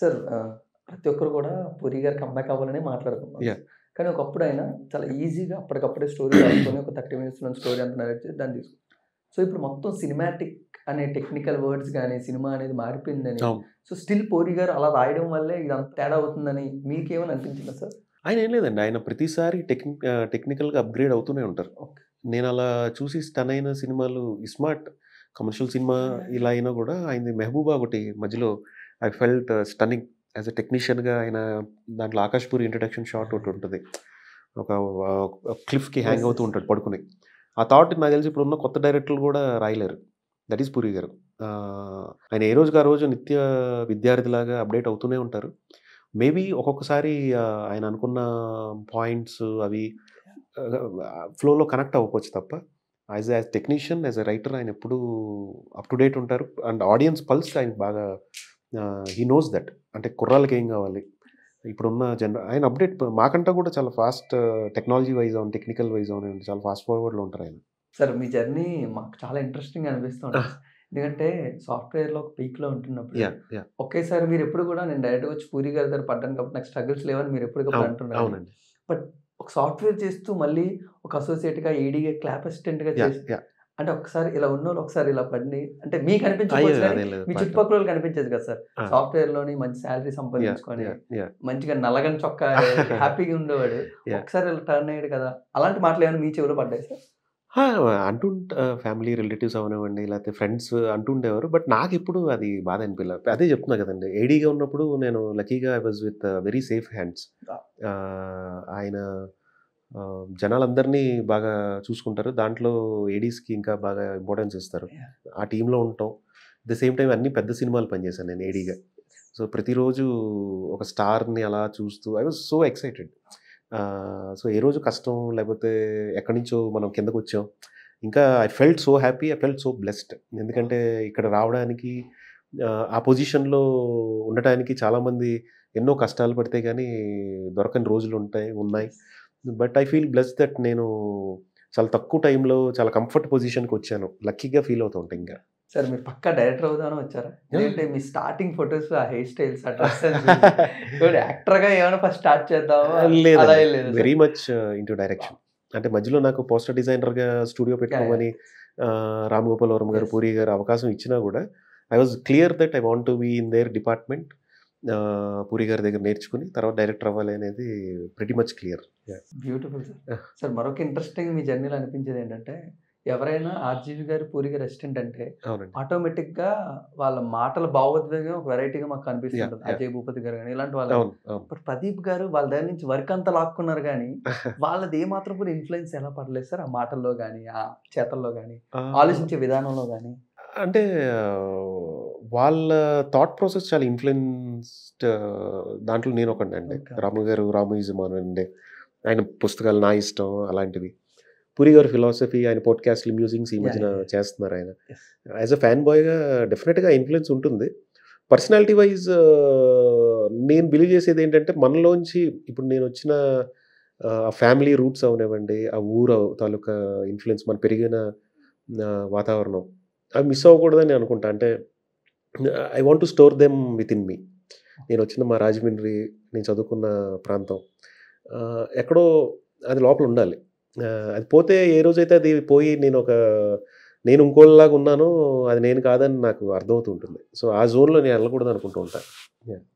Sir ప్రతి ఒక్కరు కూడా 'పూరి' గారు కమ్‌బ్యాక్ అవ్వాలనే మాట్లాడుకున్నారు. యాహ్! కానీ ఒకప్పుడు ఆయన చాలా ఈజీగా అప్పటికప్పుడే స్టోరీ రాసుకొని ఒక 30 మినిట్స్‌లో స్టోరీ అంతా నరేట్ చేసి దాన్ని తీసుకు సో, ఇప్పుడు మొత్తం సినిమాటిక్ అనే టెక్నికల్ వర్డ్స్ గాని, సినిమా అనేది మారిపోయిందని అవును. సో, స్టిల్ 'పూరి' గారు అలా రాయడం వల్లే ఇదంతా తేడా అవుతుందని మీకేమైనా అనిపించిందా సార్? ఆయన ఏం లేదండి. ఆయన ప్రతిసారి టెక్నికల్‌గా అప్‌గ్రేడ్ అవుతూనే ఉంటారు. ఓకే. నేనలా చూసి స్టన్ అయిన సినిమాలు 'ఇస్మార్ట్' కమర్షియల్ సినిమా ఇలా అయినా గూడా ఆయనది 'మెహబూబా' ఒకటి మధ్యలో I felt stunning as a టెక్నీషియన్‌గా ఆయన దాంట్లో 'ఆకాష్ పూరి' ఇంట్రడక్షన్ షాట్ ఒకటుంటది. ఒక క్లిఫ్‌కి హ్యాంగ్ యెస్. అవుతూ యెస్. ఉంటాడు పడుకొని. ఆ థాట్ నాకు తెలిసి ఇప్పుడున్న కొత్త డైరెక్టర్లు గూడా రాయలేరు. దట్ ఈస్ 'పూరి' గారు. ఆయన ఏ రోజుకి ఆ రోజు నిత్య విద్యార్థిలాగా అప్‌డేట్ అవుతూనే ఉంటారు. మేబీ ఒక్కొక్కసారి ఆయన అనుకున్న పాయింట్స్ అవి ఫ్లోలో కనెక్ట్ అవ్వకపోవచ్చు తప్ప, as technician, as a writer ఆయన ఎప్పుడూ అప్ టు డేట్ ఉంటారు. అండ్ ఆడియన్స్ పల్స్ ఆయనకి బాగా హీ నోస్ దట్. అంటే కుర్రాళ్ళకి ఏం కావాలి? ఇప్పుడున్న ఆయన అప్డేట్ మాకంటే కూడా చాలా ఫాస్ట్ టెక్నాలజీ వైస్ అవని, టెక్నికల్ వైస్ అవనివ్వండి చాలా ఫాస్ట్ ఫార్వర్డ్‌లో ఉంటారు ఆయన. సార్ మీ జర్నీ మాకు చాలా ఇంట్రెస్టింగ్‌గా అనిపిస్తూ ఉంటుంది. ఎందుకంటే సాఫ్ట్‌వేర్‌లో ఒక పీక్‌లో ఉంటున్నప్పుడు యాహ్! యాహ్! ఒకేసారి మీరెప్పుడు కూడా నేను డైరెక్ట్‌గా వచ్చి 'పూరి' గారి దగ్గర పడ్డాను కాబట్టి నాకు స్ట్రగుల్స్ లేవని మీరు ఎప్పటికప్పుడు అవును. అంటున్నారు. అవునండి. బట్ ఒక సాఫ్ట్‌వేర్ చేస్తూ మళ్ళీ ఒక అసోసియేట్‌గా, ఏడీగా, క్లాప్ అసిస్టెంట్‌గా యాహ్! చేసి యాహ్! అంటే ఒకసారి ఇలా ఉన్నోళ్ళు ఒకసారి ఇలా పడి అంటే మీకు అయ్యో! అనిపించకపోవచ్చు కానీ అదేం లేదు. మీ పడ్డాం. చుట్టుపక్కలోళ్ళకి కనిపించేది కదా సార్. ఆ! సాఫ్ట్‌వేర్‌లోని మంచి సాలరీ యాహ్! సంపాదించుకొని యాహ్! యాహ్! మంచిగా నల్లగని చొక్కా హ్యాపీగా ఉండేవాడు. యాహ్! ఒకసారి ఇలా టర్న్ అయ్యాడు కదా! అలాంటి మాటలు ఏమైనా మీ చెవిలో పడ్డాయా సార్? ఆ! ఫ్యామిలీ రిలేటివ్స్ అవనివ్వండి, లేకపోతే ఫ్రెండ్స్ అంటుండేవారు. బట్ నాకెప్పుడు అది బాధ అనిపియలే. అదే చెప్తున్నా కదండీ! ఏడీగా ఉన్నప్పుడు నేను లక్కీగా I was with very safe hands. ఆయన జనాలందరినీ బాగా చూసుకుంటారు. దాంట్లో ఏడీస్‌కి ఇంకా బాగా ఇంపార్టెన్స్ ఇస్తారు. యాహ్! ఆ టీమ్‌లో ఉండటం. అట్ ద సేమ్ టైమ్ అన్ని పెద్ద సినిమాలు పనిచేశాను నేను ఏడీగా. సో, ప్రతిరోజు ఒక స్టార్‌ని అలా చూస్తూ I was so excited. So, ఏ రోజు కష్టం లేకపోతే ఎక్కడి నుంచో మనం కిందకొచ్చాం. ఇంకా I felt so happy. I felt so blessed. ఎందుకంటే ఇక్కడ రావడానికి ఆ పొజిషన్‌లో ఉండటానికి చాలామంది ఎన్నో కష్టాలు పడితే గానీ దొరకని ఉన్నాయి. But I feel blessed that నేను చాలా తక్కువ టైంలో చాలా కంఫర్ట్ పొజిషన్‌కొచ్చాను. లక్కీగా ఫీల్ అవుతూ ఉంటా ఇంకా. సార్ మీరు పక్కా డైరెక్టర్ అవుదామని వచ్చారా? ఆ! లేదంటే మీ స్టార్టింగ్ ఫోటోస్, ఆ హెయిర్ స్టైల్స్, ఆ డ్రెస్ సెన్స్ చూసి ఏమండి యాక్టర్‌గా ఏమైనా ఫస్ట్ స్టార్ట్ చేద్దామా అలా లేదండి. ఏం లేదా sir? Very much into direction. అంటే మధ్యలో నాకు పోస్టర్ డిజైనర్‌గా స్టూడియో యాహ్! యాహ్! పెట్టుకోమని 'రామ్ గోపాల్ వర్మ' గారు, యెస్. 'పూరి' గారు అవకాశం ఇచ్చినా గూడా I was clear that I want to be in there department. 'Puri' గారి దగ్గర నేర్చుకొని తర్వాత డైరెక్టర్ అవ్వాలి అనేది pretty much clear. Yeah! Beautiful sir. Yeah! Sir మరొక ఇంట్రెస్టింగ్ మీ జర్నీలో అనిపించేదేంటంటే, ఎవరైనా 'ఆర్‌జీవి గారు, పూరి గారు' అసిస్టెంట్ అంటే అవునండి. ఆటోమేటిక్‌గా వాళ్ళ మాటల భావోద్వేగం ఒక వెరైటీగా మాకు యాహ్! కనిపిస్తుంటది. యాహ్! అజయ్ భూపతి గారు గాని ఇలాంటి వాళ్ళు గాని. అవును. అవును. బట్ ప్రదీప్ గారు వాళ్ళ దగ్గర నుంచి వర్క్ అంతా లాక్కున్నారు గానీ, వాళ్ళది ఏ మాత్రం కూడా ఇన్‌ఫ్లూయెన్స్ ఎలా పడలేదు సార్? ఆ మాటల్లో గాని, ఆ చేతల్లో గాని, ఆహ్, ఆలోచించే విధానంలో గాని? అంటే వాళ్ళ థాట్ ప్రాసెస్ చాలా ఇన్‌ఫ్లూయెన్స్‌డ్ దాంట్లో నేనొకడినండి. ఓకే. ఓకే. 'రాము' గారు 'రామోయిజం' అనండి, ఆయన పుస్తకాలు 'నా ఇష్టం' అలాంటివి. 'పూరి' గారి ఫిలాసఫీ, ఆయన పాడ్‌కాస్ట్‌లు, మ్యూజింగ్స్ ఈ యాహ్! మధ్యన యాహ్! చేస్తున్నారాయన. యెస్. యాస్ ఎ ఫ్యాన్ బాయ్‌గా డెఫినిట్‌గా ఇన్‌ఫ్లూయెన్స్ ఉంటుంది. పర్సనాలిటీ వైస్ నేను బిలీవ్ చేసేదేంటంటే మనలోంచి ఇప్పుడు నేనొచ్చిన ఫ్యామిలీ రూట్స్ అవనివ్వండి, ఆ ఊరు తాలూకా ఇన్‌ఫ్లూయెన్స్ మనం పెరిగిన వాతావరణం అవి మిస్ అవ్వకూడదని అనుకుంటా. అంటే I want to store them within me. నేనొచ్చిన మా రాజమండ్రి, నేను చదువుకున్న ప్రాంతం ఎక్కడో అది లోపలుండాలి. అది పోతే ఏ రోజైతే అది పోయి నేను ఇంకోడిలాగా ఉన్నానో అది నేను కాదని నాకు అర్థమవుతూ ఉంటుంది. సో, ఆ జోన్‌లో నేను ఎళ్ళకూడదనుకుంటూ ఉంటా. యాహ్!